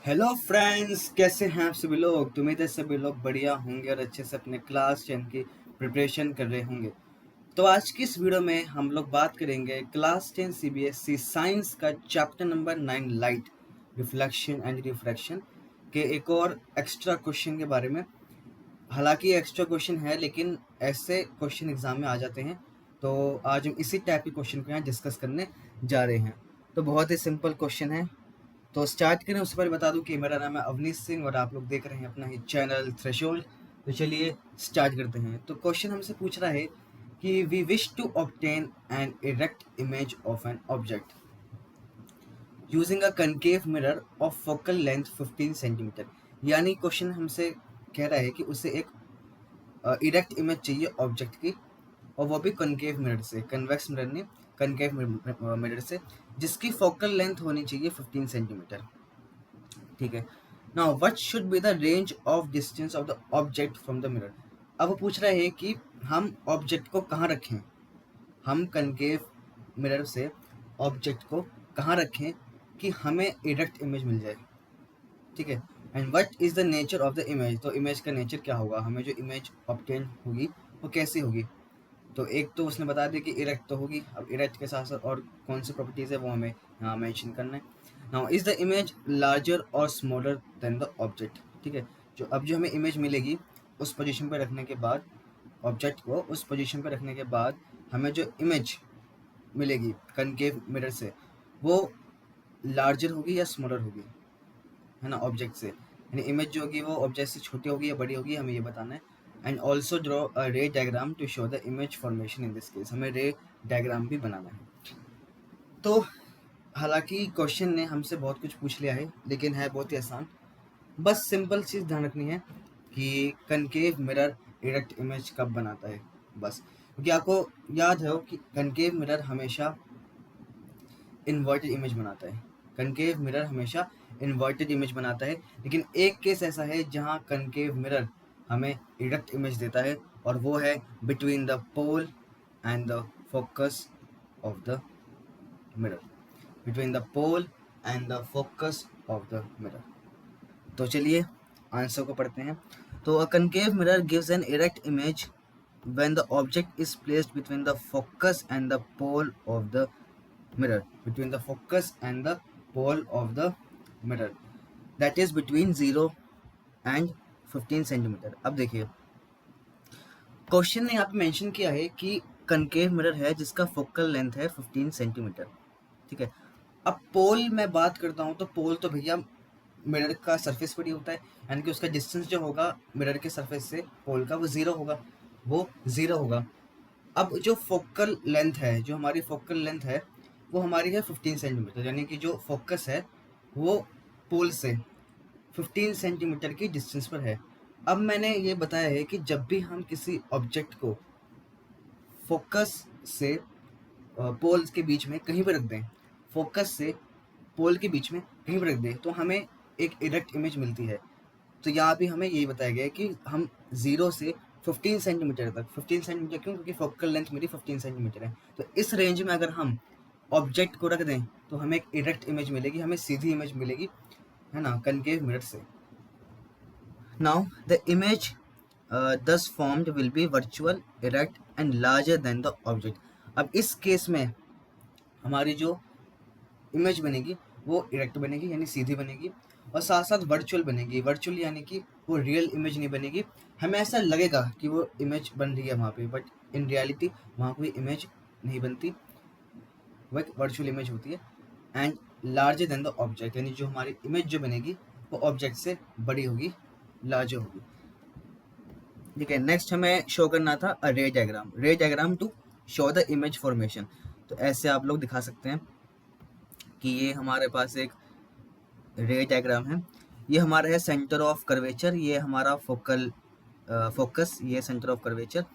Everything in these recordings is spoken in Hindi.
हेलो फ्रेंड्स, कैसे हैं आप सभी लोग। तो उम्मीद है सभी लोग बढ़िया होंगे और अच्छे से अपने क्लास 10 की प्रिपरेशन कर रहे होंगे। तो आज की इस वीडियो में हम लोग बात करेंगे क्लास 10 सीबीएसई साइंस का chapter number 9 light reflection and refraction के एक और एक्स्ट्रा क्वेश्चन के बारे में। हालांकि एक्स्ट्रा क्वेश्चन है लेकिन ऐसे क्वेश्चन एग्जाम में आ जाते हैं, तो आज हम इसी टाइप के क्वेश्चन को यहाँ डिस्कस करने जा रहे हैं। तो बहुत ही सिंपल क्वेश्चन है। तो स्टार्ट करें उससे पहले बता दूं कि मेरा नाम है अवनीश सिंह और आप लोग देख रहे हैं अपना ही चैनल थ्रेशोल्ड। तो चलिए स्टार्ट करते हैं। तो क्वेश्चन हमसे पूछ रहा है कि we wish to obtain an erect image of an object using a concave mirror of focal length 15 centimetre. यानी क्वेश्चन हमसे कह रहा है कि उसे एक इरेक्ट इमेज चाहिए ऑब्जेक्ट की, और वो भी कनकेव मिरर से, कन्वेक्स मिरर ने कनकेव मिरर से, जिसकी फोकल लेंथ होनी चाहिए 15 सेंटीमीटर। ठीक है। Now what should be the range of distance of the object from the mirror. अब वो पूछ रहा है कि हम ऑब्जेक्ट को कहाँ रखें, हम कनकेव मिरर से ऑब्जेक्ट को कहाँ रखें कि हमें इरेक्ट इमेज मिल जाए। ठीक है। And what is the nature of the image. तो इमेज का नेचर क्या होगा, हमें जो इमेज ऑब्टेन होगी वो कैसी होगी। तो एक तो उसने बता दिया कि इरेक्ट तो होगी, अब इरेक्ट के साथ साथ और कौन सी प्रॉपर्टीज है वो हमें यहाँ मेंशन करना है। Now is the image larger और स्मॉलर देन द ऑब्जेक्ट। ठीक है। जो हमें इमेज मिलेगी उस पोजीशन पे रखने के बाद, ऑब्जेक्ट को उस पोजीशन पे रखने के बाद हमें जो इमेज मिलेगी कनकेव मिरर से, वो लार्जर होगी या स्मॉलर होगी, है ना, ऑब्जेक्ट से। यानी इमेज जो होगी वो ऑब्जेक्ट से छोटी होगी या बड़ी होगी, हमें ये बताना है। And also draw a ray diagram to show the image formation. In this case हमें रे डायग्राम भी बनाना है। तो हालांकि क्वेश्चन ने हमसे बहुत कुछ पूछ लिया है लेकिन है बहुत ही आसान। बस सिंपल चीज़ ध्यान रखनी है कि कनकेव मिरर इरेक्ट इमेज कब बनाता है, बस। क्योंकि आपको याद है कि कनकेव मिरर हमेशा इन्वर्टेड इमेज बनाता है, कनकेव मिरर हमेशा इन्वर्टेड इमेज बनाता है। लेकिन एक केस ऐसा है जहां कनकेव मिरर हमें इरेक्ट इमेज देता है, और वो है between the pole and the focus of the mirror, between the pole and the focus of the mirror. तो चलिए आंसर को पढ़ते हैं। तो a concave mirror gives an erect image when the object is placed between the focus and the pole of the mirror, between the focus and the pole of the mirror, that is between 0 and 15 centimetre. अब देखिए क्वेश्चन ने यहाँ पे मेंशन किया है कि कनकेव मिरर है जिसका फोकल लेंथ है 15 सेंटीमीटर। ठीक है। अब पोल में बात करता हूँ तो पोल तो भैया मिरर का सरफेस पर ही होता है, यानी कि उसका डिस्टेंस जो होगा मिरर के सरफेस से पोल का वो ज़ीरो होगा, वो ज़ीरो होगा। अब जो फोकल लेंथ है, जो हमारी फोकल लेंथ है वो हमारी है 15 सेंटीमीटर, यानी कि जो फोकस है वो पोल से 15 सेंटीमीटर की डिस्टेंस पर है। अब मैंने ये बताया है कि जब भी हम किसी ऑब्जेक्ट को फोकस से पोल के बीच में कहीं पर रख दें, फोकस से पोल के बीच में कहीं पर रख दें, तो हमें एक इरेक्ट इमेज मिलती है। तो यहाँ भी हमें यही बताया गया है कि हम 0 से 15 सेंटीमीटर तक, 15 सेंटीमीटर क्यों, क्योंकि फोकल लेंथ मेरी 15 सेंटीमीटर है, तो इस रेंज में अगर हम ऑब्जेक्ट को रख दें तो हमें एक इरेक्ट इमेज मिलेगी, हमें सीधी इमेज मिलेगी, है ना, कनकेव मिरर से। Now the image thus formed will be virtual, erect and larger than the object। अब इस केस में हमारी जो इमेज बनेगी वो इरेक्ट बनेगी, यानी सीधी बनेगी, और साथ साथ वर्चुअल बनेगी। वर्चुअल यानी कि वो रियल इमेज नहीं बनेगी, हमें ऐसा लगेगा कि वो इमेज बन रही है वहाँ पे, बट इन रियलिटी वहाँ कोई इमेज नहीं बनती, वो एक वर्चुअल इमेज होती है। And larger than the object, यानी जो हमारी इमेज जो बनेगी वो ऑब्जेक्ट से बड़ी होगी, लार्जर होगी। ठीक है। नेक्स्ट हमें शो करना था अ ray diagram, ray diagram to show the image formation. तो ऐसे आप लोग दिखा सकते हैं कि ये हमारे पास एक रे डायग्राम है, ये हमारा है सेंटर ऑफ कर्वेचर, ये हमारा फोकल फोकस, ये सेंटर ऑफ कर्वेचर,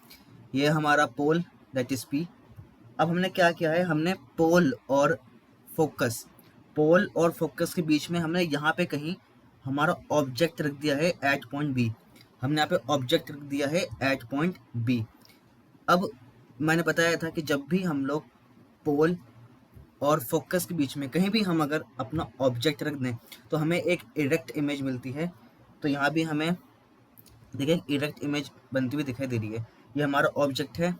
ये हमारा पोल दैट इज पी। अब हमने क्या किया है, हमने पोल और फोकस के बीच में हमने यहाँ पे कहीं हमारा ऑब्जेक्ट रख दिया है एट पॉइंट बी, हमने यहाँ पे ऑब्जेक्ट रख दिया है एट पॉइंट बी। अब मैंने बताया था कि जब भी हम लोग पोल और फोकस के बीच में कहीं भी हम अगर अपना ऑब्जेक्ट रख दें तो हमें एक इरेक्ट इमेज मिलती है। तो यहाँ भी हमें देखिए इरेक्ट इमेज बनती हुई दिखाई दे रही है। ये हमारा ऑब्जेक्ट है,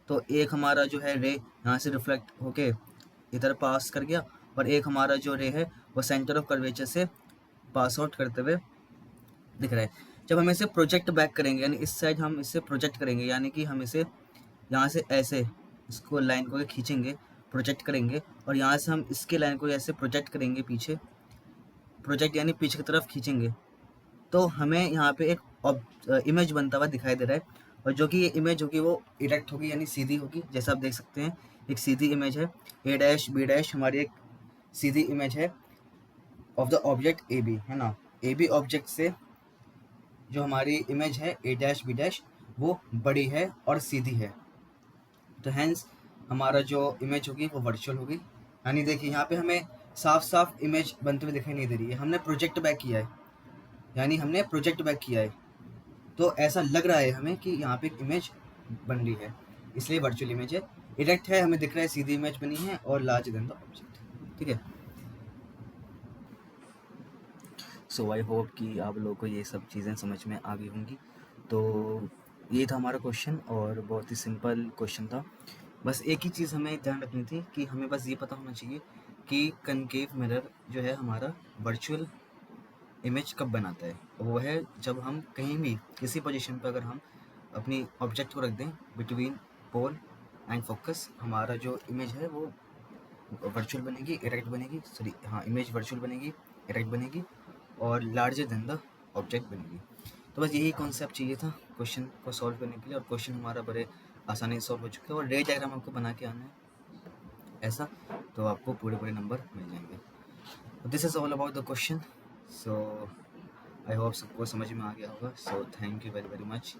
तो एक हमारा जो है रे यहाँ से रिफ्लेक्ट होके इधर पास कर गया, और एक हमारा जो रे है वो सेंटर ऑफ कर्वेचर से पास आउट करते हुए दिख रहा है। जब हम इसे प्रोजेक्ट बैक करेंगे, यानी इस साइड हम इसे प्रोजेक्ट करेंगे, यानी कि हम इसे यहाँ से ऐसे इसको लाइन को खींचेंगे, प्रोजेक्ट करेंगे, और यहाँ से हम इसके लाइन को ऐसे प्रोजेक्ट करेंगे पीछे, प्रोजेक्ट यानी पीछे की तरफ खींचेंगे, तो हमें यहाँ पे एक इमेज बनता हुआ दिखाई दे रहा है। और जो कि ये इमेज होगी वो इरेक्ट होगी, यानी सीधी होगी। जैसा आप देख सकते हैं एक सीधी इमेज है, ए डैश बी डैश हमारी एक सीधी इमेज है of the object A B, है ना। ए बी ऑब्जेक्ट से जो हमारी इमेज है ए डैश बी डैश वो बड़ी है और सीधी है, तो हैंस हमारा जो इमेज होगी वो वर्चुअल होगी। यानी देखिए यहाँ पे हमें साफ साफ इमेज बनते हुए दिखाई नहीं दे रही है, हमने प्रोजेक्ट बैक किया है, यानी हमने प्रोजेक्ट बैक किया है, तो ऐसा लग रहा है हमें कि यहाँ पे एक इमेज बन रही है, इसलिए वर्चुअल इमेज है। इरेक्ट है, हमें दिख रहा है सीधी इमेज बनी है और लार्ज देन द ऑब्जेक्ट, ठीक है। सो आई होप कि आप लोगों को ये सब चीज़ें समझ में आ गई होंगी। तो ये था हमारा क्वेश्चन, और बहुत ही सिंपल क्वेश्चन था। बस एक ही चीज़ हमें ध्यान रखनी थी कि हमें बस ये पता होना चाहिए कि कनकेव मिरर जो है हमारा वर्चुअल इमेज कब बनाता है। वो है जब हम कहीं भी किसी पोजीशन पर अगर हम अपनी ऑब्जेक्ट को रख दें बिटवीन पोल एंड फोकस, हमारा जो इमेज है वो वर्चुअल बनेगी, इरेक्ट बनेगी, सॉरी हाँ इमेज वर्चुअल बनेगी, इरेक्ट बनेगी, और लार्जर देन द ऑब्जेक्ट बनेगी। तो बस यही कॉन्सेप्ट चाहिए था क्वेश्चन को सॉल्व करने के लिए, और क्वेश्चन हमारा बड़े आसानी से सॉल्व हो चुका है। और रे डायग्राम आपको बना के आना है ऐसा, तो आपको पूरे पूरे नंबर मिल जाएंगे। This is all about the question. So I hope सबको समझ में आ गया होगा। So thank you very very much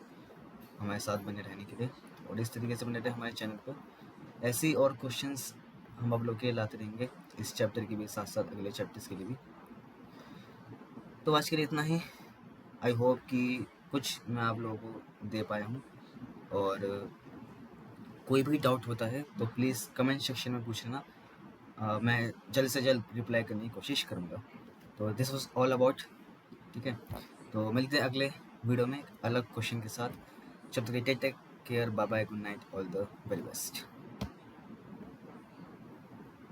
हमारे साथ बने रहने के लिए, और इस तरीके से बने रहे हमारे चैनल पर। ऐसे ही और क्वेश्चंस हम आप लोग के लाते रहेंगे, इस चैप्टर के भी साथ साथ अगले चैप्टर्स के लिए भी। तो आज के लिए इतना ही। आई होप कि कुछ मैं आप लोगों को दे पाया हूँ, और कोई भी डाउट होता है तो प्लीज़ कमेंट सेक्शन में पूछ लेना, मैं जल्द से जल्द रिप्लाई करने की कोशिश करूँगा। तो दिस वाज ऑल अबाउट, ठीक है। तो मिलते हैं अगले वीडियो में एक अलग क्वेश्चन के साथ। जब तक take care, bye bye, good night, all the very best.